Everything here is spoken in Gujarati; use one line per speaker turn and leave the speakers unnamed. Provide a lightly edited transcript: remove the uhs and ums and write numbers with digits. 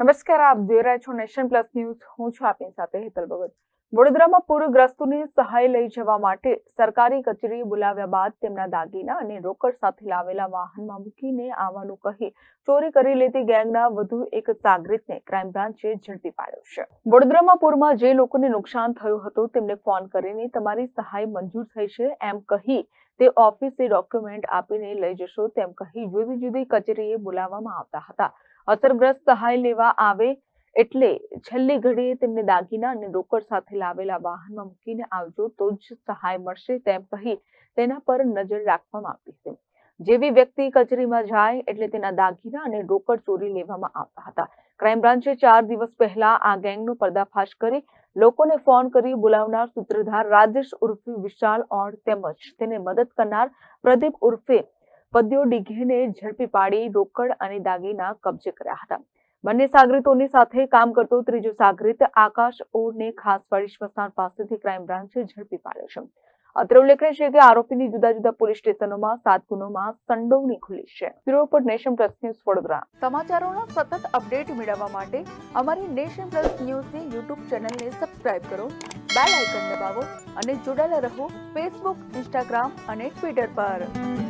નમસ્કાર, આપ જોઈ રહ્યા છો નેશન પ્લસ ન્યૂઝ. હું છું આપની સાથે હેતલ ભગત. વડોદરામાં પૂરગ્રસ્તોની સહાય લઈ જવા માટે સરકારી કચેરીએ બોલાવ્યા બાદ તેમના દાગીના અને રોકડ સાથે લાવેલા વાહનમાં મૂકીને આવવાનું કહી ચોરી કરી લેતી ગેંગના વધુ એક સાગરીતને ક્રાઇમ બ્રાન્ચે ઝડપી પાડ્યો છે. વડોદરામાં પૂરમાં જે લોકોને નુકસાન થયું હતું તેમને ફોન કરીને તમારી સહાય મંજૂર થઈ છે એમ કહી તે ઓફિસે ડોક્યુમેન્ટ આપીને લઈ જશો તેમ કહી જુદી જુદી કચેરીએ બોલાવવામાં આવતા હતા. અસરગ્રસ્ત સહાય લેવા આવે એટલે છેલ્લી ઘડીએ તેમને દાગીના અને રોકડ સાથે લાવેલા વાહનમાં મૂકીને આવજો તો જ સહાય મળશે તેમ કહી તેના પર નજર રાખવામાં આવતી હતી. જેવી વ્યક્તિ કચેરીમાં જાય એટલે તેના દાગીના અને રોકડ ચોરી લેવામાં આવતા હતા. ક્રાઇમ બ્રાન્ચે 4 દિવસ પહેલા આ ગેંગનો પર્દાફાશ કરી લોકોને ફોન કરી બોલાવનાર સૂત્રધાર રાજેશ ઉર્ફે વિશાલ ઓડ તેમજ તેને મદદ કરનાર પ્રદીપ ઉર્ફે પદ્યો ડીઘેને ઝડપી પાડી રોકડ અને દાગીના કબજે કર્યા હતા. બંને સાગરીતોની સાથે કામ કરતો ત્રીજો સાગરીત આકાશ ઓડને ખાસવાડી સ્મશાન પાસેથી ક્રાઇમ બ્રાન્ચે ઝડપી પાડ્યો છે. અત્રે ઉલ્લેખનીય છે કે આરોપીની જુદા જુદા પોલીસ સ્ટેશનોમાં 7 ગુનામાં સંડોવણી ખુલી છે. Bureau report Nation Plus News Vadodara. સમાચારોના સતત અપડેટ મેળવવા માટે અમારી નેશન પ્લસ ન્યૂઝની યુટ્યુબ ચેનલને સબસ્ક્રાઇબ કરો, બેલ આઇકન દબાવો અને જોડાયેલા રહો ફેસબુક, ઇન્સ્ટાગ્રામ અને ટ્વિટર પર.